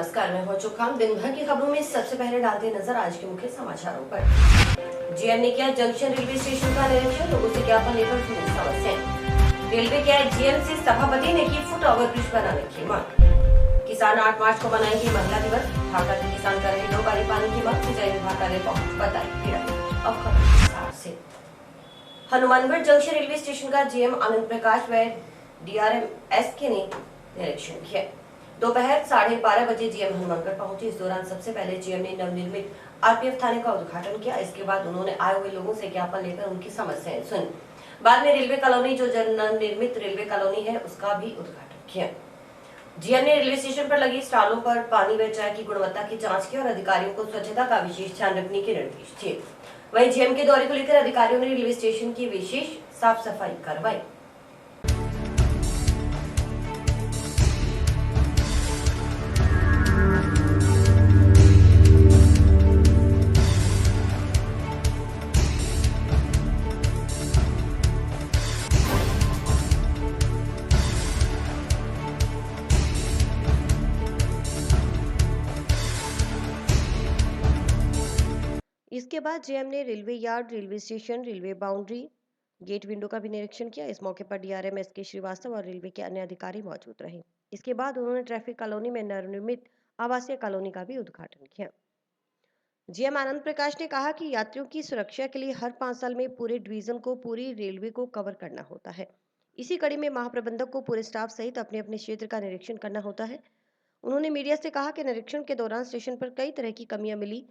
नमस्कार, मैं हूं चुकाम। दिन भर की खबरों में सबसे पहले डालते नजर आज के मुख्य समाचारों पर। जीएम ने किया जंक्शन रेलवे स्टेशन का निरीक्षण, लोगों से ज्ञापन लेकर सुनी समस्याएं। रेलवे के जीएम से सभापति ने की फुट ओवरब्रिज बनाने की मांग। किसान 8 मार्च को मनाएंगे महिला दिवस, ढाका के किसान कर रहे 2 बारी पानी की मांग, सिंचाई विभाग का रिपोर्ट बताई पीड़ा। अब खबर विस्तार से। हनुमानगढ़ जंक्शन रेलवे स्टेशन का जीएम आनंद प्रकाश व डीआरएम एसके ने निरीक्षण किया। दोपहर 12:30 बजे जीएम हनुमानगढ़ पहुंचे। इस दौरान सबसे पहले जीएम ने नवनिर्मित आरपीएफ थाने का उद्घाटन किया। इसके बाद उन्होंने आए हुए लोगों से ज्ञापन लेकर उनकी समस्याएं सुनी। बाद में रेलवे कॉलोनी, जो नवनिर्मित रेलवे कॉलोनी है, उसका भी उद्घाटन किया। जीएम ने रेलवे स्टेशन पर लगी स्टॉलों पर पानी व चाय की गुणवत्ता की जांच की और अधिकारियों को स्वच्छता का विशेष ध्यान रखने के निर्देश दिए। वहीं जीएम के दौरे को लेकर अधिकारियों ने रेलवे स्टेशन की विशेष साफ सफाई करवाई। इसके बाद जीएम ने railway yard, railway station, railway boundary, gate window का भी निरीक्षण किया। इस मौके पर डीआरएम एसके श्रीवास्तव और रेलवे के अन्य अधिकारी मौजूद रहे। इसके बाद उन्होंने ट्रैफिक कॉलोनी में नवनिर्मित आवासीय कॉलोनी का भी उद्घाटन किया। जीएम आनंद प्रकाश ने कहा कि यात्रियों की सुरक्षा के लिए हर 5 साल में पूरे डिवीजन को, पूरी रेलवे को कवर करना होता है। इसी कड़ी में महाप्रबंधक को पूरे स्टाफ सहित अपने अपने क्षेत्र का निरीक्षण करना होता है। उन्होंने मीडिया से कहा कि निरीक्षण के दौरान स्टेशन पर कई तरह की कमियां मिली,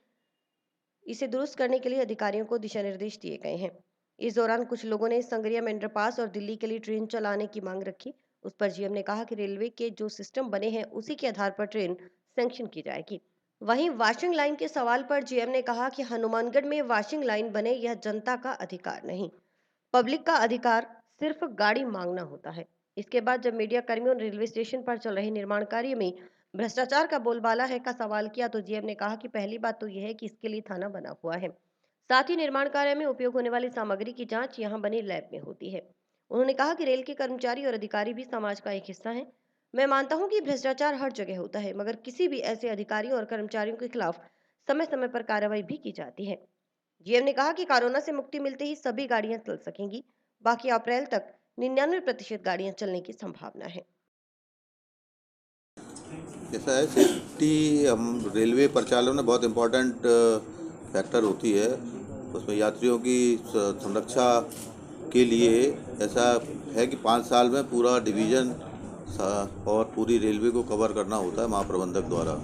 इसे दुरुस्त करने के लिए अधिकारियों को दिशा निर्देश दिए गए हैं। इस दौरान कुछ लोगों ने संगरिया में अंडरपास और दिल्ली के लिए ट्रेन चलाने की मांग रखी। उस पर जीएम ने कहा कि रेलवे के जो सिस्टम बने हैं उसी के आधार पर ट्रेन सैंक्शन की जाएगी। वहीं वॉशिंग लाइन के सवाल पर जीएम ने कहा कि हनुमानगढ़ में वॉशिंग लाइन बने, यह जनता का अधिकार नहीं, पब्लिक का अधिकार सिर्फ गाड़ी मांगना होता है। इसके बाद जब मीडिया कर्मियों ने रेलवे स्टेशन पर चल रहे निर्माण कार्य में भ्रष्टाचार का बोलबाला है का सवाल किया, तो जीएम ने कहा कि पहली बात तो यह है कि इसके लिए थाना बना हुआ है। साथ ही निर्माण कार्य में उपयोग होने वाली सामग्री की जांच यहां बनी लैब में होती है। उन्होंने कहा कि रेल के कर्मचारी और अधिकारी भी समाज का एक हिस्सा है। मैं मानता हूं कि भ्रष्टाचार हर जगह होता है, मगर किसी भी ऐसे अधिकारियों और कर्मचारियों के खिलाफ समय समय पर कार्रवाई भी की जाती है। जीएम ने कहा कि कोरोना से मुक्ति मिलते ही सभी गाड़ियां चल सकेंगी, बाकी अप्रैल तक 99% गाड़ियां चलने की संभावना है। ऐसा है, सेफ्टी हम रेलवे परिचालन में बहुत इम्पोर्टेंट फैक्टर होती है। उसमें यात्रियों की संरक्षा के लिए ऐसा है कि 5 साल में पूरा डिवीज़न और पूरी रेलवे को कवर करना होता है महाप्रबंधक द्वारा।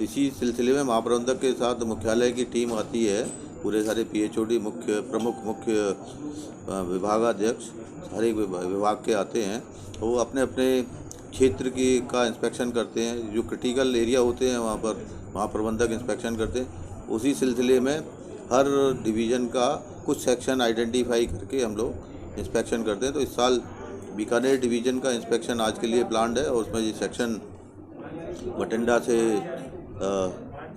इसी सिलसिले में महाप्रबंधक के साथ मुख्यालय की टीम आती है, पूरे सारे पीएचओडी, मुख्य विभागाध्यक्ष हर एक विभाग के आते हैं। वो अपने अपने क्षेत्र की का इंस्पेक्शन करते हैं। जो क्रिटिकल एरिया होते हैं वहाँ पर महाप्रबंधक इंस्पेक्शन करते हैं। उसी सिलसिले में हर डिवीज़न का कुछ सेक्शन आइडेंटिफाई करके हम लोग इंस्पेक्शन करते हैं। तो इस साल बीकानेर डिवीज़न का इंस्पेक्शन आज के लिए प्लान्ड है और उसमें ये सेक्शन बठिंडा से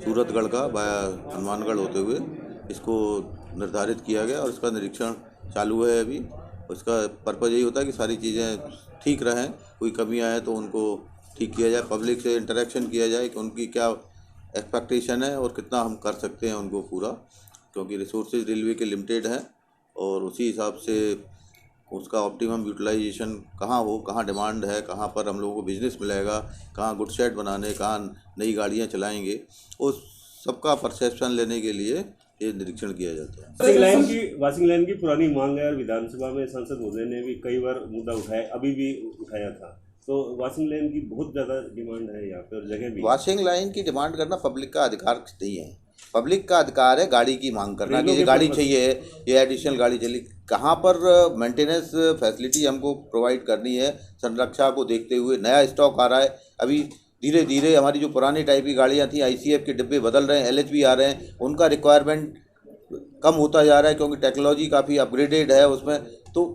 सूरतगढ़ का वाया हनुमानगढ़ होते हुए इसको निर्धारित किया गया और इसका निरीक्षण चालू है अभी। उसका पर्पज़ यही होता है कि सारी चीज़ें ठीक रहें, कोई कमी आए तो उनको ठीक किया जाए, पब्लिक से इंटरेक्शन किया जाए कि उनकी क्या एक्सपेक्टेशन है और कितना हम कर सकते हैं उनको पूरा, क्योंकि रिसोर्सेज रेलवे के लिमिटेड हैं और उसी हिसाब से उसका ऑप्टिमम यूटिलाइजेशन कहाँ हो, कहाँ डिमांड है, कहाँ पर हम लोगों को बिजनेस मिलेगा, कहाँ गुड शेड बनाने, कहाँ नई गाड़ियाँ चलाएंगे, उस सबका परसेप्शन लेने के लिए ये निरीक्षण किया जाता है। वॉशिंग लाइन की पुरानी मांग है और विधानसभा में सांसद महोदय ने भी कई बार मुद्दा उठाया, अभी भी उठाया था। तो वॉशिंग लाइन की बहुत ज़्यादा डिमांड है यहाँ पे और जगह भी। वॉशिंग लाइन की डिमांड करना पब्लिक का अधिकार नहीं है। पब्लिक का अधिकार है गाड़ी की मांग करना कि ये गाड़ी चाहिए, ये एडिशनल गाड़ी चाहिए। कहाँ पर मेंटेनेंस फैसिलिटी हमको प्रोवाइड करनी है, संरक्षा को देखते हुए नया स्टॉक आ रहा है। अभी धीरे धीरे हमारी जो पुरानी टाइप की गाड़ियाँ थी, आईसीएफ के डिब्बे बदल रहे हैं, एलएचबी आ रहे हैं, उनका रिक्वायरमेंट कम होता जा रहा है क्योंकि टेक्नोलॉजी काफ़ी अपग्रेडेड है उसमें। तो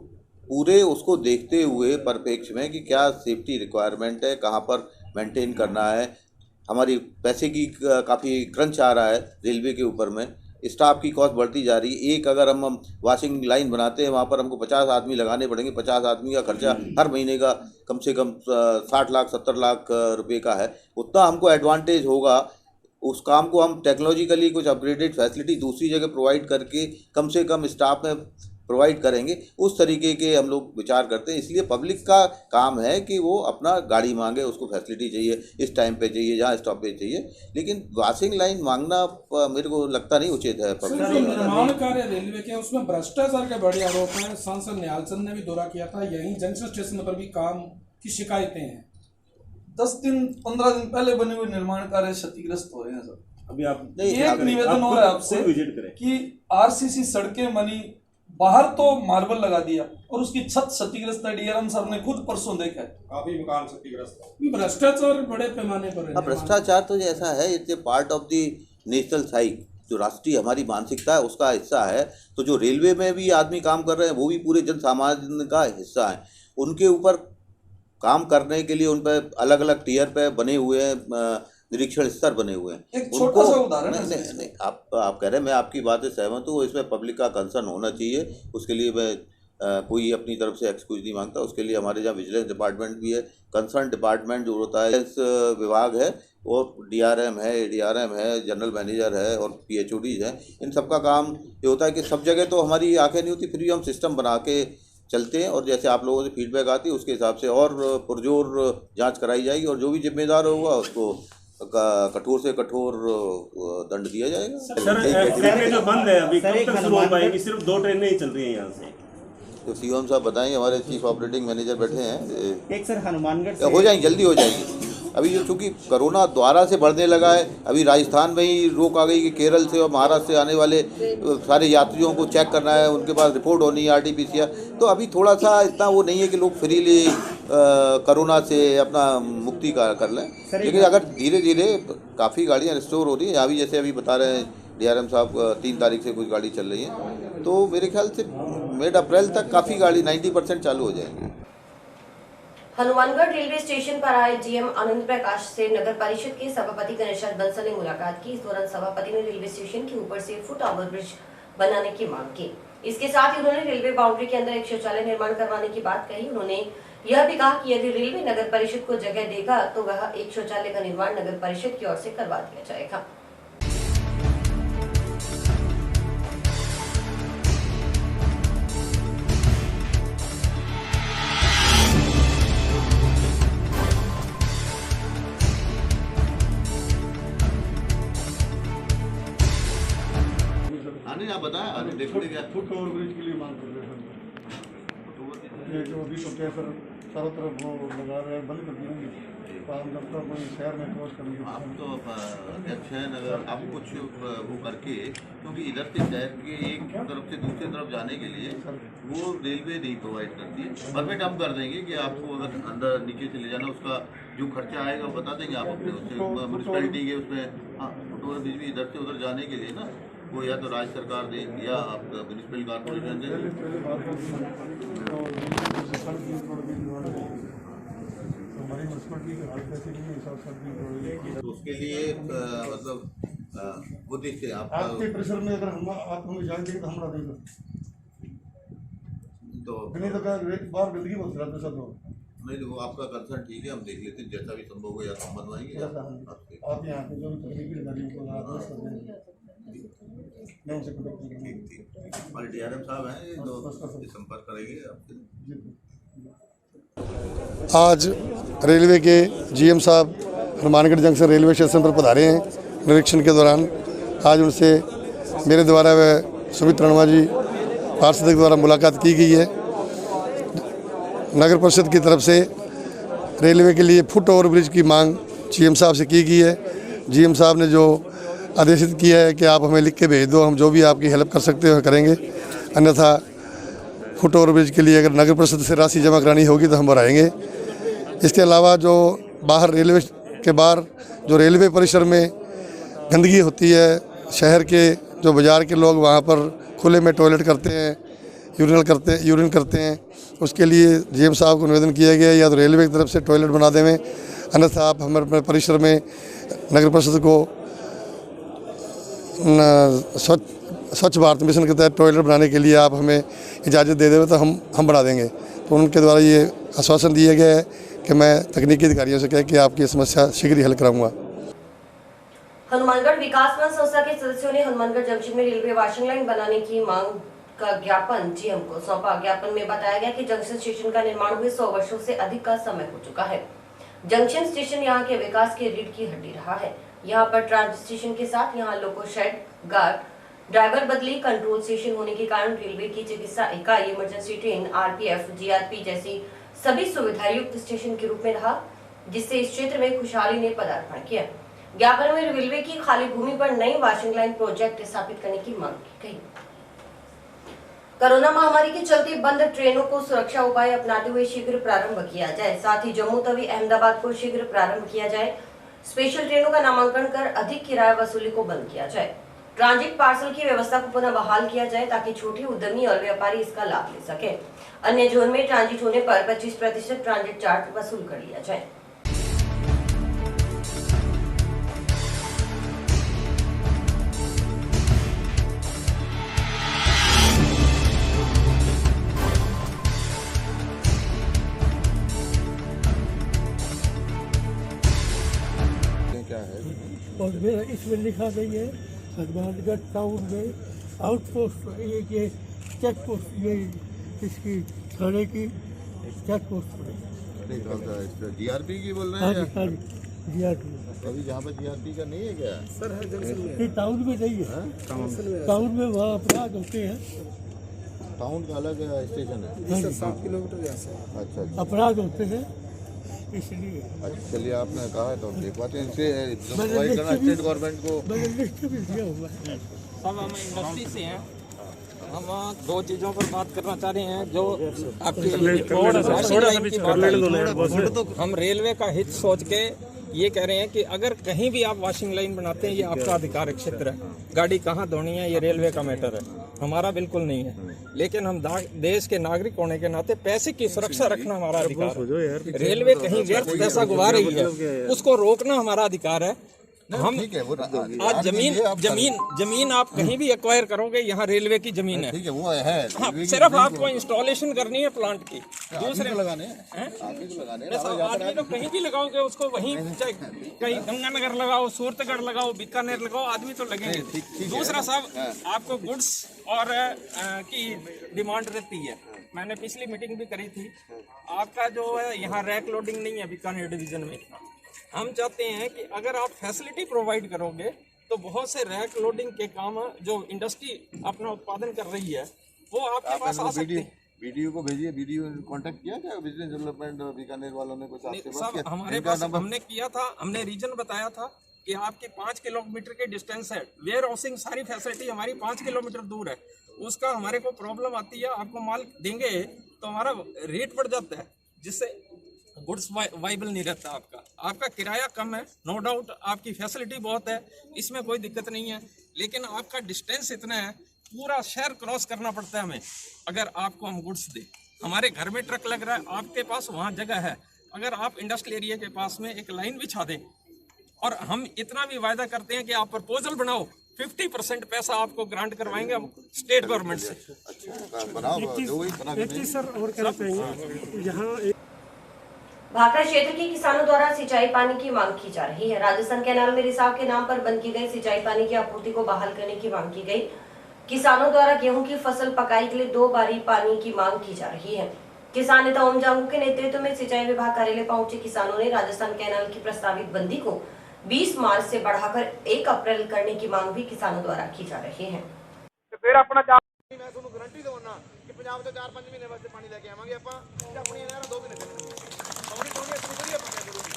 पूरे उसको देखते हुए परिप्रेक्ष्य में कि क्या सेफ्टी रिक्वायरमेंट है, कहाँ पर मेंटेन करना है, हमारी पैसे की काफ़ी क्रंच आ रहा है रेलवे के ऊपर में, स्टाफ की कॉस्ट बढ़ती जा रही है। एक अगर हम वॉशिंग लाइन बनाते हैं वहाँ पर हमको 50 आदमी लगाने पड़ेंगे। 50 आदमी का खर्चा हर महीने का कम से कम 60 लाख 70 लाख रुपए का है। उतना हमको एडवांटेज होगा, उस काम को हम टेक्नोलॉजिकली कुछ अपग्रेडेड फैसिलिटी दूसरी जगह प्रोवाइड करके कम से कम स्टाफ में प्रोवाइड करेंगे, उस तरीके के हम लोग विचार करते हैं। इसलिए पब्लिक का काम है कि वो अपना गाड़ी मांगे, उसको फैसिलिटी चाहिए, इस टाइम पे चाहिए, जहाँ स्टॉपेज चाहिए, लेकिन वॉशिंग लाइन मांगना मेरे को लगता नहीं उचित है। सर, जो निर्माण कार्य रेलवे के उसमें भ्रष्टाचार के बड़े आरोप हैं। सांसद निहालचंद ने भी दौरा किया था, यहीं जंक्शन स्टेशन पर भी काम की शिकायतें हैं। 10 दिन 15 दिन पहले बने हुए निर्माण कार्य क्षतिग्रस्त हो रहे हैं सर। अभी आप एक निवेदन हो रहा है आपसे विजिट करें कि आरसीसी सड़कें बनी, बाहर तो मार्बल लगा दिया और उसकी छत क्षतिग्रस्त है। डीआरएम साहब ने खुद परसों देखा है, काफी मकान क्षतिग्रस्त। भ्रष्टाचार बड़े पैमाने पर है। भ्रष्टाचार तो ऐसा है, it's a part of the national psyche, जो राष्ट्रीय हमारी मानसिकता है उसका हिस्सा है। तो जो रेलवे में भी आदमी काम कर रहे हैं वो भी पूरे जन सामान्य का हिस्सा है। उनके ऊपर काम करने के लिए उन पर अलग अलग टियर पे बने हुए हैं, निरीक्षण स्तर बने हुए हैं। एक छोटा सा उदाहरण है। नहीं, आप कह रहे हैं, मैं आपकी बात से सहमत हूँ। इसमें पब्लिक का कंसर्न होना चाहिए, उसके लिए मैं कोई अपनी तरफ से एक्सक्यूज नहीं मांगता। उसके लिए हमारे जहाँ विजिलेंस डिपार्टमेंट भी है, कंसर्न डिपार्टमेंट जो होता है इस विभाग है, और डीआरएम है, एडीआरएम है, जनरल मैनेजर है और पीएचओडीज हैं। इन सबका काम ये होता है कि सब जगह तो हमारी आंखें नहीं होती, फिर भी हम सिस्टम बना के चलते हैं, और जैसे आप लोगों से फीडबैक आती है उसके हिसाब से और पुरजोर जांच कराई जाएगी, और जो भी जिम्मेदार होगा उसको कठोर से कठोर दंड दिया जाएगा। सर, जो बंद है अभी कब तक शुरू हो पाएगी? सिर्फ 2 ट्रेनें ही चल रही हैं यहाँ से। तो सीएम साहब बताएंगे, हमारे चीफ ऑपरेटिंग मैनेजर बैठे हैं। एक सर हनुमानगढ़ से हो जाएंगी, जल्दी हो जाएगी। अभी जो चूँकि कोरोना दोबारा से बढ़ने लगा है, अभी राजस्थान में ही रोक आ गई कि केरल से और महाराष्ट्र से आने वाले सारे यात्रियों को चेक करना है, उनके पास रिपोर्ट होनी है आरटीपीसीआर। तो अभी थोड़ा सा इतना वो नहीं है कि लोग फ्रीली कोरोना से अपना मुक्ति कर लें, लेकिन अगर धीरे धीरे काफ़ी गाड़ियाँ रिस्टोर हो रही हैं। अभी जैसे अभी बता रहे हैं डीआरएम साहब 3 तारीख से कुछ गाड़ी चल रही है, तो मेरे ख्याल से मिड अप्रैल तक काफ़ी गाड़ी 90% चालू हो जाएंगी। हनुमानगढ़ रेलवे स्टेशन पर आए जीएम आनंद प्रकाश से नगर परिषद के सभापति गणेशलाल बंसल ने मुलाकात की। इस दौरान सभापति ने रेलवे स्टेशन के ऊपर से फुट ओवर ब्रिज बनाने की मांग की। इसके साथ ही उन्होंने रेलवे बाउंड्री के अंदर एक शौचालय निर्माण करवाने की बात कही। उन्होंने यह भी कहा कि यदि रेलवे नगर परिषद को जगह देगा तो वह एक शौचालय का निर्माण नगर परिषद की ओर से करवा दिया जाएगा। नहीं, आप बताएं, देखोगे क्या? फुट ओवर ब्रिज के लिए मांग कर रहे हैं। ये जो अभी तो क्या सर चारों तरफ वो लगा रहे हैं, बंद कर दिए काम करता कोई शहर में क्रॉस करने की। आप तो अध्यक्ष हैं, अगर आप कुछ वो करके, क्योंकि इधर से शहर के एक तरफ से दूसरी तरफ जाने के लिए वो रेलवे नहीं प्रोवाइड करती है। परमिट हम कर देंगे कि आपको अगर अंदर नीचे से ले जाना, उसका जो खर्चा आएगा वो बता देंगे आप अपने उससे म्यूनसिपैलिटी के उसमें। हाँ, फुट ओवर ब्रिज भी इधर से उधर जाने के लिए ना, वो या तो राज्य सरकार दे या आप म्यूनसिपल कॉर्पोरेशन दे। तो उसके लिए मतलब वो देखते हैं आपके प्रेशर में अगर हम आप हमें जान देंगे तो हमारा देगा तो नहीं तो क्या बाहर गंदगी बहुत फैलाते सब लोग। नहीं, देखो आपका कंसर्न ठीक है, हम देख लेते हैं, जैसा भी संभव हो या तो हम बनवाएंगे। आप यहाँ पे जो भी तकनीकी गाड़ियों को आदेश कर देंगे, मैं उनसे हमारे डीआरएम साहब हैं, ये तो संपर्क करेंगे आपसे। आज रेलवे के जीएम साहब हनुमानगढ़ जंक्शन रेलवे स्टेशन पर पधारे हैं। निरीक्षण के दौरान आज उनसे मेरे द्वारा व सुमित रणवा जी पार्षद के द्वारा मुलाकात की गई है। नगर परिषद की तरफ से रेलवे के लिए फुट ओवर ब्रिज की मांग जीएम साहब से की गई है। जीएम साहब ने जो आदेशित किया है कि आप हमें लिख के भेज दो, हम जो भी आपकी हेल्प कर सकते हो करेंगे, अन्यथा फुट ओवर ब्रिज के लिए अगर नगर परिषद से राशि जमा करानी होगी तो हम भराएंगे। इसके अलावा जो बाहर रेलवे के बाहर जो रेलवे परिसर में गंदगी होती है, शहर के जो बाज़ार के लोग वहाँ पर खुले में टॉयलेट करते हैं, यूरिन करते हैं, उसके लिए जीएम साहब को निवेदन किया गया या तो रेलवे की तरफ से टॉयलेट बना देवें, अन्यथा आप हमारे परिसर में नगर परिषद को स्वच्छ भारत मिशन के तहत टॉयलेट बनाने के लिए आप हमें इजाज़त दे देंगे तो हम बना देंगे। तो उनके द्वारा ये आश्वासन दिया गया है कि मैं तकनीकी अधिकारियों से कह के आपकी समस्या शीघ्र ही हल कराऊंगा। हनुमानगढ़ विकास मंच संस्था के सदस्यों ने हनुमानगढ़ जंक्शन में रेलवे वॉशिंग लाइन बनाने की मांग का ज्ञापन जीएम को सौंपा। ज्ञापन में बताया गया कि जंक्शन स्टेशन का निर्माण हुए 100 वर्षों से अधिक का समय हो चुका है। जंक्शन स्टेशन यहां के विकास की रीढ़ की हड्डी रहा है। यहां पर ट्रांजिट स्टेशन के साथ यहां लोको शेड, गार्ड, ड्राइवर बदली, कंट्रोल स्टेशन होने के कारण रेलवे की चिकित्सा इकाई, इमरजेंसी ट्रेन, आरपीएफ, जीआरपी जैसी सभी सुविधा युक्त स्टेशन के रूप में रहा, जिससे इस क्षेत्र में खुशहाली ने पदार्पण किया। ज्ञापन में रेलवे की खाली भूमि पर नई वॉशिंग लाइन प्रोजेक्ट स्थापित करने की मांग की गई। कोरोना महामारी के चलते बंद ट्रेनों को सुरक्षा उपाय अपनाते हुए शीघ्र प्रारंभ किया जाए। साथ ही जम्मू तवी अहमदाबाद को शीघ्र प्रारंभ किया जाए। स्पेशल ट्रेनों का नामांकन कर अधिक किराया वसूली को बंद किया जाए। ट्रांजिट पार्सल की व्यवस्था को पुनः बहाल किया जाए ताकि छोटे उद्यमी और व्यापारी इसका लाभ ले सके। अन्य जोन में ट्रांजिट होने पर 25% ट्रांजिट चार्ज वसूल कर लिया जाए। और मेरा इसमें लिखा नहीं है हनुमानगढ़ टाउन में आउटपोस्ट ये चेक पोस्ट ये इसकी थाने की चेक पोस्ट जीआरपी की बोल रहे हाँ हैं? जी हाँ जी जीआरपी अभी जहाँ पे जीआरपी का नहीं है क्या? ये टाउन में नहीं है। टाउन में वहाँ अपराध होते हैं। टाउन का अलग स्टेशन है। हाँ जी, 7 किलोमीटर यहाँ से। अच्छा अपराध होते हैं इसलिए अच्छा, चलिए आपने कहा है तो हम देखवाते हैं इनसे मैंने प्रोवाइड लिस्ट करना भी- स्टेट गवर्नमेंट को। मैंने लिस्ट भी दिया हुआ है। सब हम इंडस्ट्री से हैं। हम दो चीज़ों पर बात करना चाह रहे हैं जो आपकी हम रेलवे का हित सोच के ये कह रहे हैं कि अगर कहीं भी आप वॉशिंग लाइन बनाते हैं ये आपका अधिकार क्षेत्र है। गाड़ी कहाँ धोनी है ये रेलवे का मैटर है, हमारा बिल्कुल नहीं है। लेकिन हम देश के नागरिक होने के नाते पैसे की सुरक्षा रखना हमारा अधिकार है। रेलवे कहीं व्यर्थ पैसा गुवा रही है उसको रोकना हमारा अधिकार है। हम ठीक है वो आज जमीन आप कहीं भी एक्वायर करोगे, यहाँ रेलवे की जमीन है। ठीक है वो है हाँ, सिर्फ आपको इंस्टॉलेशन करनी है प्लांट की। दूसरे लगाने हैं आदमी को लगाने हैं। आदमी तो कहीं भी लगाओगे उसको वहीं, चाहे कहीं गंगानगर लगाओ, सूरतगढ़ लगाओ, बीकानेर लगाओ, आदमी तो लगेंगे। दूसरा साहब आपको गुड्स और की डिमांड रहती है। मैंने पिछली मीटिंग भी करी थी। आपका जो है यहाँ रैक लोडिंग नहीं है बीकानेर डिवीजन में। हम चाहते हैं कि अगर आप फैसिलिटी प्रोवाइड करोगे तो बहुत से रैक लोडिंग के काम जो इंडस्ट्री अपना उत्पादन कर रही है वो आपके पास आ सकते हैं। वीडियो को भेजिए। वीडियो कांटेक्ट किया क्या बिजनेस डेवलपमेंट बीकानेर वालों ने कुछ आपके पास सब किया? हमारे पास हमने किया था। हमने रीजन बताया था कि आपकी 5 किलोमीटर के डिस्टेंस है, वेयर हाउसिंग सारी फैसिलिटी हमारी 5 किलोमीटर दूर है। उसका हमारे को प्रॉब्लम आती है, आपको माल देंगे तो हमारा रेट बढ़ जाता है जिससे गुड्स वाइबल नहीं रहता। आपका किराया कम है, नो डाउट आपकी फैसिलिटी बहुत है, इसमें कोई दिक्कत नहीं है। लेकिन आपका डिस्टेंस इतना है, पूरा शहर क्रॉस करना पड़ता है हमें अगर आपको हम गुड्स दें। हमारे घर में ट्रक लग रहा है, आपके पास वहाँ जगह है। अगर आप इंडस्ट्रियल एरिया के पास में एक लाइन बिछा दें और हम इतना भी वायदा करते हैं कि आप प्रपोजल बनाओ, 50% पैसा आपको ग्रांट करवाएंगे हम स्टेट गवर्नमेंट से। भाखड़ा क्षेत्र के किसानों द्वारा सिंचाई पानी की मांग की जा रही है। राजस्थान कैनाल में रिसाव के नाम पर बंद की गई सिंचाई पानी की आपूर्ति को बहाल करने की मांग की गई। किसानों द्वारा गेहूं की फसल पकाई के लिए 2 बारी पानी की मांग की जा रही है। किसान नेता ओम जांगू के नेतृत्व में सिंचाई विभाग कार्यालय पहुंचे किसानों ने राजस्थान कैनाल की प्रस्तावित बंदी को 20 मार्च से बढ़ाकर 1 अप्रैल करने की मांग भी किसानों द्वारा की जा रही है। फिर अपना मैं ਤੁਹਾਨੂੰ ਗਾਰੰਟੀ ਦਵਾਉਣਾ ਕਿ ਪੰਜਾਬ ਤੋਂ 4-5 ਮਹੀਨੇ ਵਾਸਤੇ ਪਾਣੀ ਲੈ ਕੇ ਆਵਾਂਗੇ ਆਪਾਂ ਤੇ ਆਪਣੀਆਂ ਨਹਿਰਾਂ 2 ਮਹੀਨੇ ਚੱਲਣਗੀਆਂ। ਪਾਣੀ ਪਾਉਣੀ ਆਪਣੀ ਵਧੀਆ ਪਾਣੀ ਜ਼ਰੂਰੀ।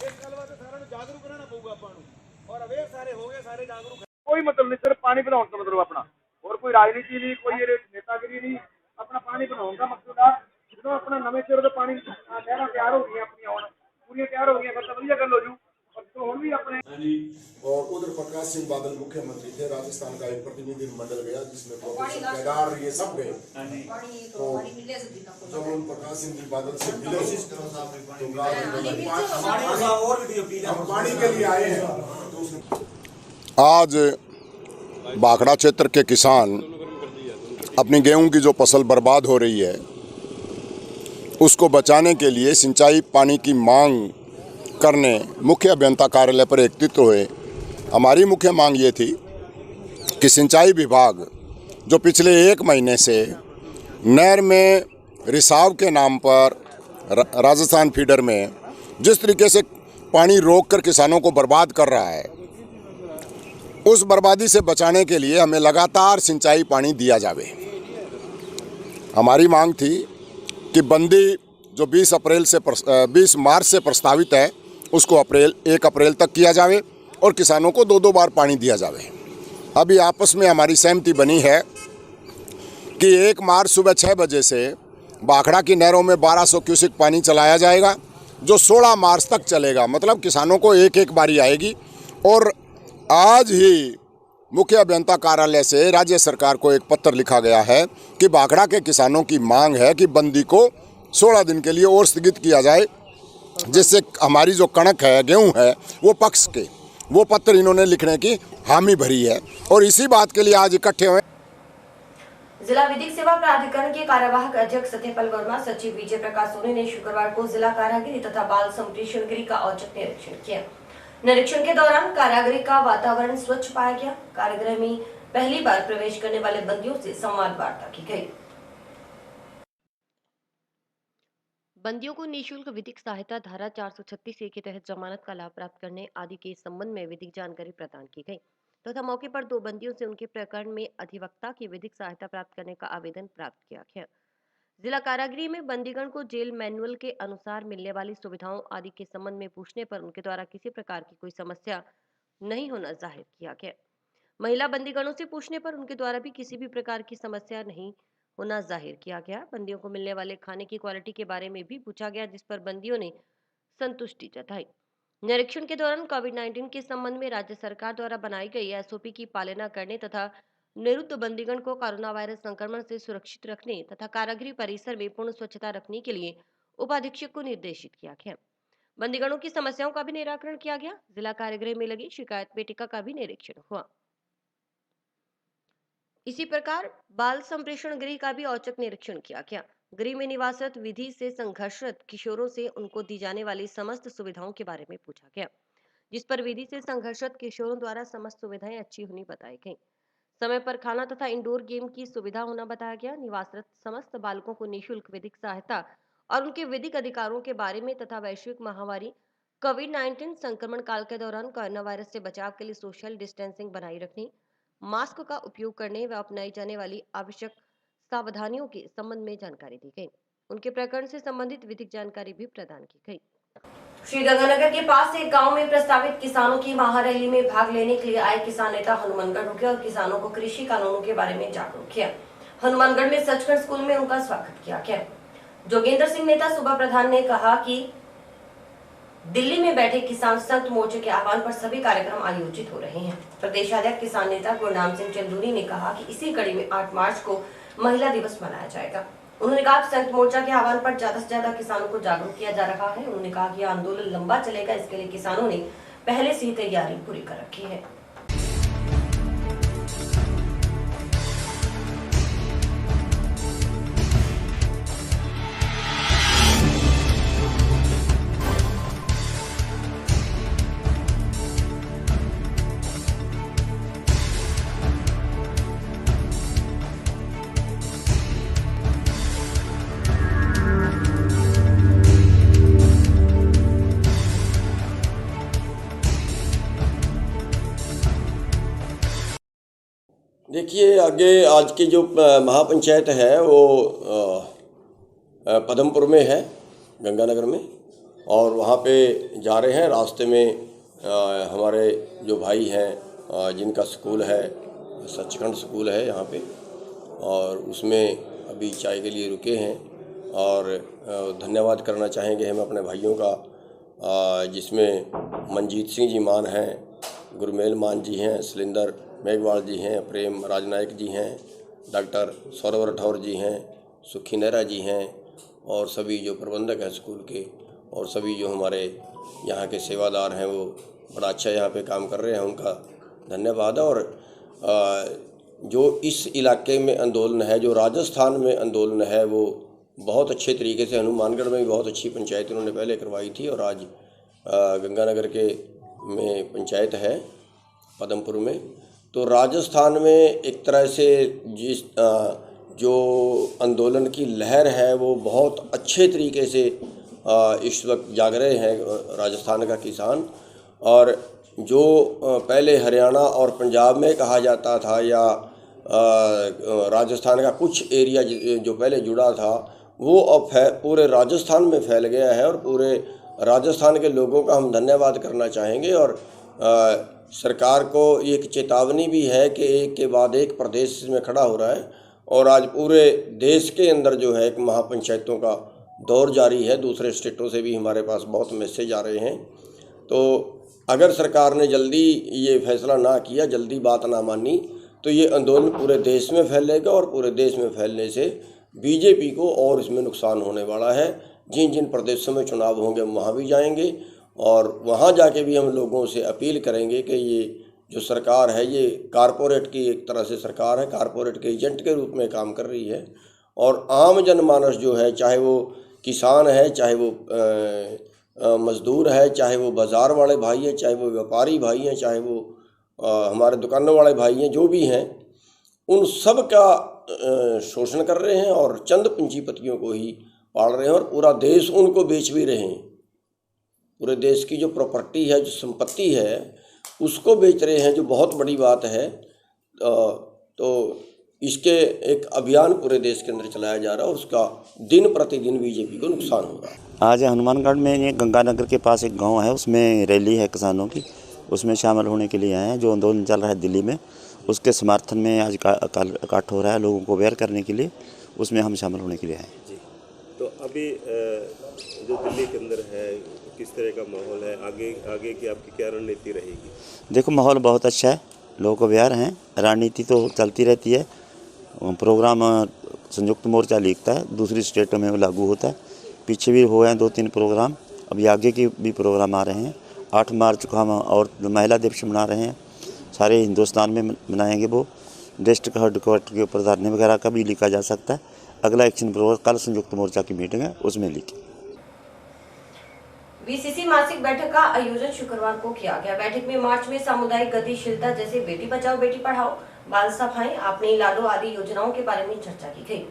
ਇਸ ਗੱਲ ਵਾਸਤੇ ਸਾਰਿਆਂ ਨੂੰ ਜਾਗਰੂਕ ਰਹਿਣਾ ਪਊਗਾ ਆਪਾਂ ਨੂੰ ਔਰ ਅਵੇਅਰ ਸਾਰੇ ਹੋ ਗਏ, ਸਾਰੇ ਜਾਗਰੂਕ। ਕੋਈ ਮਤਲਬ ਨਹੀਂ, ਸਿਰਫ ਪਾਣੀ ਬਣਾਉਣ ਦਾ ਮਤਲਬ ਆਪਣਾ, ਹੋਰ ਕੋਈ ਰਾਜਨੀਤੀ ਨਹੀਂ, ਕੋਈ ਨੇਤਾਗਿਰੀ ਨਹੀਂ। ਆਪਣਾ ਪਾਣੀ ਬਣਾਉਣ ਦਾ ਮਕਸਦ ਆ। ਜਦੋਂ ਆਪਣਾ ਨਵੇਂ ਸਿਰ ਤੋਂ ਪਾਣੀ ਨਹਿਰਾਂ ਤਿਆਰ ਹੋ ਗਈਆਂ, ਆਪਣੀਆਂ ਹੁਣ ਪੂਰੀਆਂ ਤਿਆਰ ਹੋ ਗਈਆਂ, ਫਿਰ ਤਾਂ ਵਧੀਆ ਗੱਲ ਹੋ ਜੂ। और उधर प्रकाश सिंह बादल मुख्यमंत्री थे, राजस्थान का एक प्रतिनिधि मंडल गया जिसमें प्रोफेसर केदार ये सब गए। तो जब उन प्रकाश सिंह जी बादल से मिले तो हम पानी के लिए आए हैं। तो आज बाखड़ा क्षेत्र के किसान अपनी गेहूं की जो फसल बर्बाद हो रही है उसको बचाने के लिए सिंचाई पानी की मांग करने मुख्य अभियंता कार्यालय पर एकत्रित हुए। हमारी मुख्य मांग ये थी कि सिंचाई विभाग जो पिछले 1 महीने से नहर में रिसाव के नाम पर राजस्थान फीडर में जिस तरीके से पानी रोककर किसानों को बर्बाद कर रहा है, उस बर्बादी से बचाने के लिए हमें लगातार सिंचाई पानी दिया जावे। हमारी मांग थी कि बंदी जो 20 मार्च से प्रस्तावित है उसको 1 अप्रैल तक किया जावे और किसानों को 2-2 बार पानी दिया जावे। अभी आपस में हमारी सहमति बनी है कि 1 मार्च सुबह 6 बजे से बाखड़ा की नहरों में 1200 क्यूसेक पानी चलाया जाएगा जो 16 मार्च तक चलेगा। मतलब किसानों को एक बारी आएगी। और आज ही मुख्य अभियंता कार्यालय से राज्य सरकार को एक पत्र लिखा गया है कि बाखड़ा के किसानों की मांग है कि बंदी को 16 दिन के लिए और स्थगित किया जाए, जिससे हमारी जो कणक है, गेहूं है, वो पक्ष के वो पत्र इन्होंने लिखने की हामी भरी है और इसी बात के लिए आज इकट्ठे हुए। जिला विधिक सेवा प्राधिकरण के कार्यवाहक अध्यक्ष सत्यपाल वर्मा, सचिव विजय प्रकाश सोनी ने शुक्रवार को जिला कारागृह तथा बाल संप्रेषण गृह का औचक निरीक्षण किया। निरीक्षण के दौरान कारागृह का वातावरण स्वच्छ पाया गया। कारागृह में पहली बार प्रवेश करने वाले बंदियों से संवाद वार्ता की गई। बंदियों को निःशुल्क विधिक सहायता धारा 436 के तहत जमानत का लाभ प्राप्त करने आदि के संबंध में विधिक जानकारी प्रदान की गई तथा मौके पर 2 बंदियों से उनके प्रकरण में अधिवक्ता की विधिक सहायता प्राप्त करने का आवेदन प्राप्त किया गया। जिला कारागृह में बंदीगण को जेल मैनुअल के अनुसार मिलने वाली सुविधाओं आदि के संबंध में पूछने पर उनके द्वारा किसी प्रकार की कोई समस्या नहीं होना जाहिर किया गया। महिला बंदीगणों से पूछने पर उनके द्वारा भी किसी भी प्रकार की समस्या नहीं होना जाहिर किया गया। बंदियों को मिलने वाले खाने की क्वालिटी के बारे में भी पूछा गया, जिस पर बंदियों ने संतुष्टि जताई। निरीक्षण के दौरान कोविड-19 के संबंध में राज्य सरकार द्वारा बनाई गई एसओपी की पालना करने तथा निरुद्ध बंदीगण को कोरोना वायरस संक्रमण से सुरक्षित रखने तथा कारागृह परिसर में पूर्ण स्वच्छता रखने के लिए उपाधीक्षक को निर्देशित किया गया। बंदीगणों की समस्याओं का भी निराकरण किया गया। जिला कारागृह में लगी शिकायत पेटिका का भी निरीक्षण हुआ। इसी प्रकार बाल संप्रेषण गृह का भी औचक निरीक्षण किया गया। गृह में निवासरत विधि से संघर्षरत किशोरों से उनको दी जाने वाली समस्त सुविधाओं के बारे में पूछा गया, जिस पर विधि से संघर्षरत किशोरों द्वारा समस्त सुविधाएं अच्छी होनी बताई गई। समय पर खाना तथा इंडोर गेम की सुविधा होना बताया गया। निवासरत समस्त बालकों को निःशुल्क विधिक सहायता और उनके विधिक अधिकारों के बारे में तथा वैश्विक महामारी कोविड-19 संक्रमण काल के दौरान कोरोना वायरस से बचाव के लिए सोशल डिस्टेंसिंग बनाए रखने, मास्क का उपयोग करने व अपनाई जाने वाली आवश्यक सावधानियों के संबंध में जानकारी दी गई। उनके प्रकरण से संबंधित विधिक जानकारी भी प्रदान की गई। श्रीगंगानगर के पास एक गांव में प्रस्तावित किसानों की महारैली में भाग लेने के लिए आए किसान नेता हनुमानगढ़ रुके और किसानों को कृषि कानूनों के बारे में जागरूक किया। हनुमानगढ़ में सचखंड स्कूल में उनका स्वागत किया गया। जोगेंद्र सिंह नेता सूबा प्रधान ने कहा कि दिल्ली में बैठे किसान संघ मोर्चे के आह्वान पर सभी कार्यक्रम आयोजित हो रहे हैं। प्रदेशाध्यक्ष किसान नेता गुरनाम सिंह चंदूरी ने कहा कि इसी कड़ी में 8 मार्च को महिला दिवस मनाया जाएगा। उन्होंने कहा कि संघ मोर्चा के आह्वान पर ज्यादा से ज्यादा किसानों को जागरूक किया जा रहा है। उन्होंने कहा कि आंदोलन लंबा चलेगा, इसके लिए किसानों ने पहले से ही तैयारी पूरी कर रखी है। देखिए, आगे आज की जो महापंचायत है वो पदमपुर में है, गंगानगर में, और वहाँ पे जा रहे हैं। रास्ते में हमारे जो भाई हैं जिनका स्कूल है, सचखंड स्कूल है यहाँ पे, और उसमें अभी चाय के लिए रुके हैं। और धन्यवाद करना चाहेंगे हम अपने भाइयों का, जिसमें मनजीत सिंह जी मान हैं, गुरमेल मान जी हैं, सिलिंदर मेघवाल जी हैं, प्रेम राजनायक जी हैं, डॉक्टर सौरभ राठौर जी हैं, सुखी नेहरा जी हैं, और सभी जो प्रबंधक हैं स्कूल के, और सभी जो हमारे यहाँ के सेवादार हैं वो बड़ा अच्छा यहाँ पे काम कर रहे हैं, उनका धन्यवाद। और जो इस इलाके में आंदोलन है, जो राजस्थान में आंदोलन है, वो बहुत अच्छे तरीके से हनुमानगढ़ में भी बहुत अच्छी पंचायत उन्होंने पहले करवाई थी और आज गंगानगर के में पंचायत है पदमपुर में। तो राजस्थान में एक तरह से जो आंदोलन की लहर है वो बहुत अच्छे तरीके से इस वक्त जाग रहे हैं राजस्थान का किसान। और जो पहले हरियाणा और पंजाब में कहा जाता था या राजस्थान का कुछ एरिया जो पहले जुड़ा था वो अब पूरे राजस्थान में फैल गया है और पूरे राजस्थान के लोगों का हम धन्यवाद करना चाहेंगे। और सरकार को एक चेतावनी भी है कि एक के बाद एक प्रदेश में खड़ा हो रहा है और आज पूरे देश के अंदर जो है एक महापंचायतों का दौर जारी है। दूसरे स्टेटों से भी हमारे पास बहुत मैसेज आ रहे हैं। तो अगर सरकार ने जल्दी ये फैसला ना किया, जल्दी बात ना मानी, तो ये आंदोलन पूरे देश में फैलेगा और पूरे देश में फैलने से बीजेपी को और इसमें नुकसान होने वाला है। जिन जिन प्रदेशों में चुनाव होंगे हम वहाँ भी जाएंगे और वहाँ जाके भी हम लोगों से अपील करेंगे कि ये जो सरकार है ये कारपोरेट की एक तरह से सरकार है, कारपोरेट के एजेंट के रूप में काम कर रही है। और आम जनमानस जो है, चाहे वो किसान है, चाहे वो मज़दूर है, चाहे वो बाज़ार वाले भाई हैं, चाहे वो व्यापारी भाई हैं, चाहे वो हमारे दुकानों वाले भाई हैं, जो भी हैं, उन सब का शोषण कर रहे हैं और चंद पूंजीपतियों को ही पाल रहे हैं और पूरा देश उनको बेच भी रहे हैं। पूरे देश की जो प्रॉपर्टी है, जो संपत्ति है, उसको बेच रहे हैं, जो बहुत बड़ी बात है। तो इसके एक अभियान पूरे देश के अंदर चलाया जा रहा है और उसका दिन प्रतिदिन बीजेपी को नुकसान हो रहा है। आज हनुमानगढ़ में ये गंगानगर के पास एक गांव है, उसमें रैली है किसानों की, उसमें शामिल होने के लिए आए हैं। जो आंदोलन चल रहा है दिल्ली में, उसके समर्थन में आज इकट्ठ हो रहा है लोगों को अवेयर करने के लिए, उसमें हम शामिल होने के लिए आए हैं। जी, तो अभी जो दिल्ली के अंदर है, किस तरह का माहौल है? आगे की आपकी क्या रणनीति रहेगी? देखो, माहौल बहुत अच्छा है, लोग अवेयर हैं। रणनीति तो चलती रहती है, प्रोग्राम संयुक्त मोर्चा लिखता है, दूसरी स्टेटों में लागू होता है। पीछे भी हुए हैं 2-3 प्रोग्राम, अभी आगे के भी प्रोग्राम आ रहे हैं। 8 मार्च को हम और महिला दिवस मना रहे हैं, सारे हिंदुस्तान में मनाएंगे। वो डिस्ट्रिक्ट हेडक्वार्टर के ऊपर धरने वगैरह का भी लिखा जा सकता है। अगला एक्शन प्रोग्राम कल संयुक्त मोर्चा की मीटिंग है, उसमें लिखे। बीसीसी मासिक बैठक का आयोजन शुक्रवार को किया गया। बैठक में मार्च में सामुदायिक गतिशीलता जैसे बेटी बचाओ बेटी पढ़ाओ, बाल सभाएं, आपने लाडो आदि योजनाओं के बारे में चर्चा की गई।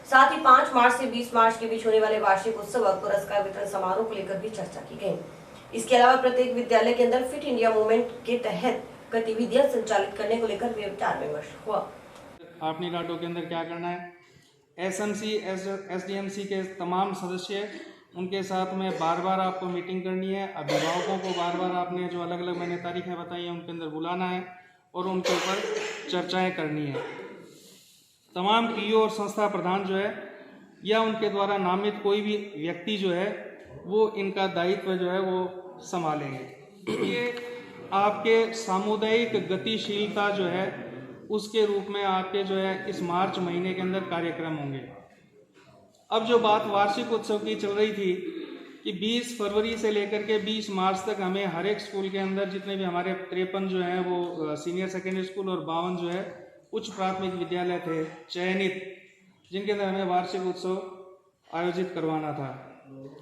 साथ ही 5 मार्च से 20 मार्च के बीच होने वाले वार्षिक उत्सव और पुरस्कार वितरण समारोह को लेकर भी चर्चा की गई। इसके अलावा प्रत्येक विद्यालय के अंदर फिट इंडिया मूवमेंट के तहत गतिविधियां संचालित करने को लेकर विचार विमर्श हुआ। आपने लाडो के अंदर क्या करना है, एसएमसी एसडीएमसी के तमाम सदस्य, उनके साथ में बार बार आपको मीटिंग करनी है। अभिभावकों को बार बार आपने जो अलग अलग मैंने तारीखें बताई हैं उनके अंदर बुलाना है और उनके ऊपर चर्चाएं करनी है। तमाम पीओ और संस्था प्रधान जो है या उनके द्वारा नामित कोई भी व्यक्ति जो है वो इनका दायित्व जो है वो संभालेंगे। ये आपके सामुदायिक गतिशीलता जो है उसके रूप में आपके जो है इस मार्च महीने के अंदर कार्यक्रम होंगे। अब जो बात वार्षिक उत्सव की चल रही थी कि 20 फरवरी से लेकर के 20 मार्च तक हमें हर एक स्कूल के अंदर जितने भी हमारे 53 जो हैं वो सीनियर सेकेंडरी स्कूल और 52 जो है उच्च प्राथमिक विद्यालय थे चयनित, जिनके अंदर हमें वार्षिक उत्सव आयोजित करवाना था।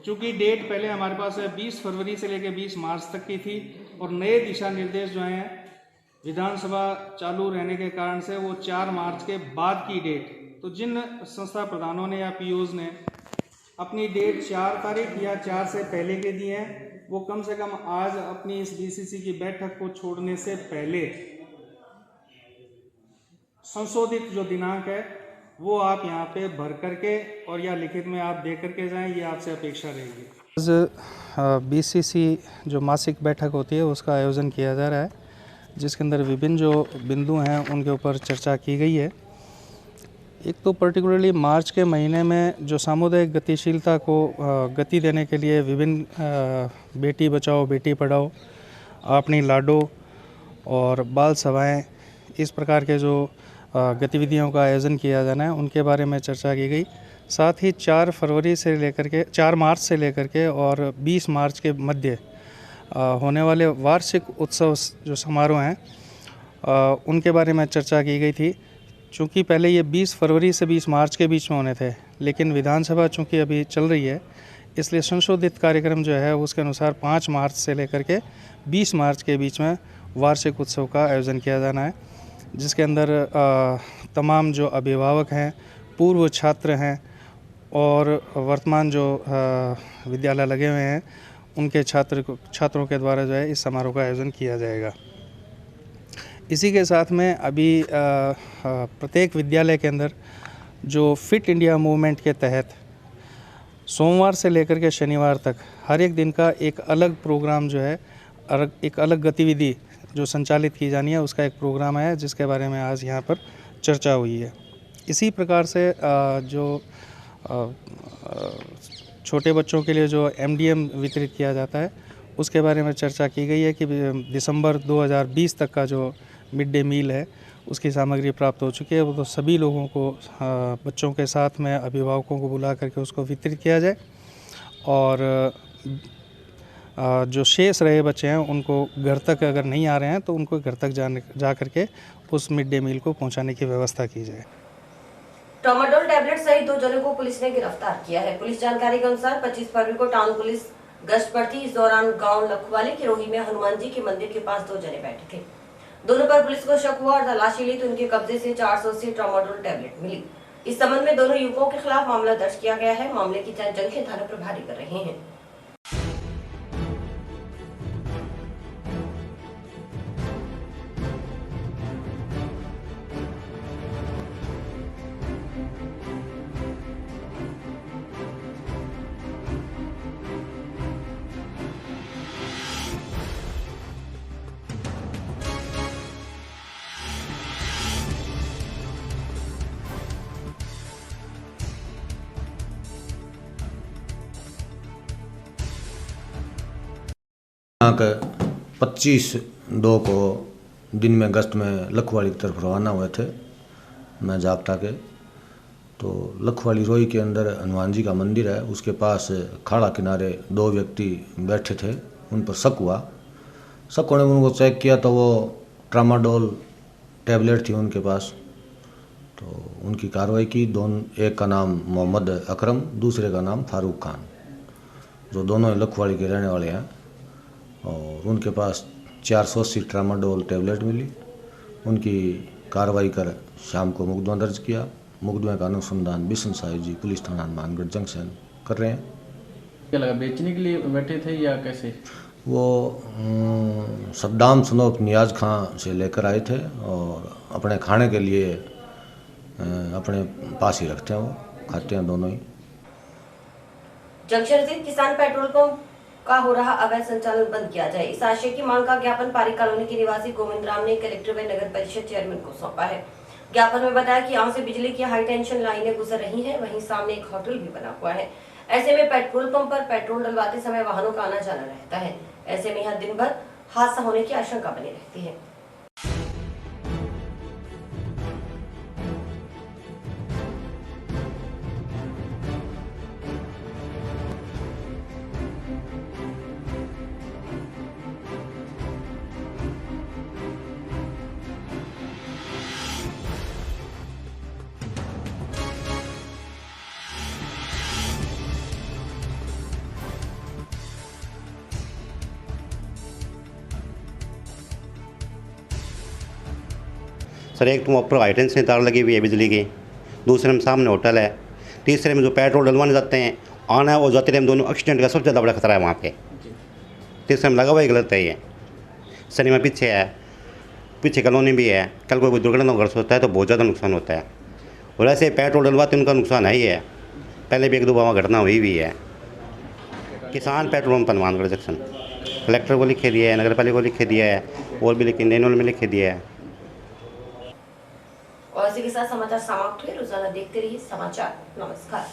चूँकि डेट पहले हमारे पास 20 फरवरी से लेकर 20 मार्च तक की थी और नए दिशा निर्देश जो हैं विधानसभा चालू रहने के कारण से वो 4 मार्च के बाद की डेट, तो जिन संस्था प्रधानों ने या पीओज ने अपनी डेट 4 तारीख या 4 से पहले के दिए हैं, वो कम से कम आज अपनी इस बीसीसी की बैठक को छोड़ने से पहले संशोधित जो दिनांक है वो आप यहाँ पे भर करके और या लिखित में आप दे करके जाएं, ये आपसे अपेक्षा रहेगी। आज बीसीसी जो मासिक बैठक होती है उसका आयोजन किया जा रहा है, जिसके अंदर विभिन्न जो बिंदु हैं उनके ऊपर चर्चा की गई है। एक तो पर्टिकुलरली मार्च के महीने में जो सामुदायिक गतिशीलता को गति देने के लिए विभिन्न बेटी बचाओ बेटी पढ़ाओ, आपनी लाडो और बाल सभाएं, इस प्रकार के जो गतिविधियों का आयोजन किया जाना है उनके बारे में चर्चा की गई। साथ ही 4 फरवरी से लेकर के 4 मार्च से लेकर के और 20 मार्च के मध्य होने वाले वार्षिक उत्सव जो समारोह हैं उनके बारे में चर्चा की गई थी। चूँकि पहले ये 20 फरवरी से 20 मार्च के बीच में होने थे, लेकिन विधानसभा चूँकि अभी चल रही है, इसलिए संशोधित कार्यक्रम जो है उसके अनुसार 5 मार्च से लेकर के 20 मार्च के बीच में वार्षिक उत्सव का आयोजन किया जाना है, जिसके अंदर तमाम जो अभिभावक हैं, पूर्व छात्र हैं और वर्तमान जो विद्यालय लगे हुए हैं, उनके छात्रों के द्वारा जो है इस समारोह का आयोजन किया जाएगा। इसी के साथ में अभी प्रत्येक विद्यालय के अंदर जो फिट इंडिया मूवमेंट के तहत सोमवार से लेकर के शनिवार तक हर एक दिन का एक अलग प्रोग्राम जो है, एक अलग गतिविधि जो संचालित की जानी है, उसका एक प्रोग्राम है जिसके बारे में आज यहाँ पर चर्चा हुई है। इसी प्रकार से जो छोटे बच्चों के लिए जो MDM वितरित किया जाता है, उसके बारे में चर्चा की गई है कि दिसंबर 2020 तक का जो मिड डे मील है उसकी सामग्री प्राप्त हो चुकी है। वो तो सभी लोगों को, बच्चों के साथ में अभिभावकों को बुला करके उसको वितरित किया जाए और जो शेष रहे बच्चे हैं उनको घर तक अगर नहीं आ रहे हैं तो उनको घर तक जा करके उस मिड डे मील को पहुंचाने की व्यवस्था की जाए। ट्रामाडोल टैबलेट सहित 2 जनों को पुलिस ने गिरफ्तार किया है। पुलिस जानकारी के अनुसार 25 फरवरी को टाउन पुलिस गश्त पर थी। इस दौरान गांव लखवाली की रोही में हनुमान जी के मंदिर के पास 2 जने बैठे थे। दोनों पर पुलिस को शक हुआ और तलाशी ली तो उनके कब्जे से 480 ट्रामाडोल टैबलेट मिली। इस संबंध में दोनों युवकों के खिलाफ मामला दर्ज किया गया है। मामले की जांच जंगली थाना प्रभारी कर रहे हैं। यहाँ के 25/2 को दिन में गश्त में लखवाड़ी की तरफ रवाना हुए थे मैं जाब्ता के। तो लखवाड़ी रोही के अंदर हनुमान जी का मंदिर है, उसके पास खाड़ा किनारे 2 व्यक्ति बैठे थे। उन पर शक हुआ। शक होने में उनको चेक किया तो वो ट्रामाडोल टैबलेट थी उनके पास। तो उनकी कार्रवाई की। एक का नाम मोहम्मद अकरम, दूसरे का नाम फारूक खान, जो दोनों लखवाड़ी के रहने वाले हैं। और उनके पास 480 ट्रामाडोल टैबलेट मिली। उनकी कार्रवाई कर शाम को मुकदमा दर्ज किया। मुकदमे का अनुसंधान बिशन साहिब जी पुलिस थाना हनुमानगढ़ जंक्शन कर रहे हैं। क्या लगा, बेचने के लिए बैठे थे या कैसे? वो सद्दाम सनोफ नियाज खां से लेकर आए थे और अपने खाने के लिए अपने पास ही रखते हैं, वो खाते हैं दोनों ही। जंक्शन स्थित किसान पेट्रोल पंप का हो रहा अवैध संचालन बंद किया जाए, इस आशय की मांग का ज्ञापन पारी कॉलोनी के निवासी गोविंद राम ने कलेक्टर व नगर परिषद चेयरमैन को सौंपा है। ज्ञापन में बताया कि यहाँ से बिजली की हाई टेंशन लाइनें गुजर रही हैं, वहीं सामने एक होटल भी बना हुआ है। ऐसे में पेट्रोल पंप पर पेट्रोल डलवाते समय वाहनों का आना जाना रहता है। ऐसे में यहाँ दिन भर हादसा होने की आशंका बनी रहती है। सर, एक तो ऊपर हाई टेंशन तार लगी हुई है बिजली की, दूसरे में सामने होटल है, तीसरे में जो पेट्रोल डलवाने जाते हैं आना है और जाते टाइम दोनों एक्सीडेंट का सबसे ज़्यादा बड़ा खतरा है वहाँ पे। तीसरे में लगा हुआ ही गलत है ये। सनी में पीछे है, पीछे कॉलोनी भी है। कल कोई दुर्घटना घट होता है तो बहुत ज़्यादा नुकसान होता है। और ऐसे पेट्रोल डलवाते उनका नुकसान है ही है। पहले भी 1-2 बार घटना हुई भी है। किसान petrol pump Hanumangarh junction collector को लिखे दिया है, नगर पालिका को लिखे दिया है और भी लिखे नैनोल में लिखे दिया है। और इसी के साथ समाचार समाप्त हुए। रोजाना देखते रहिए समाचार। नमस्कार।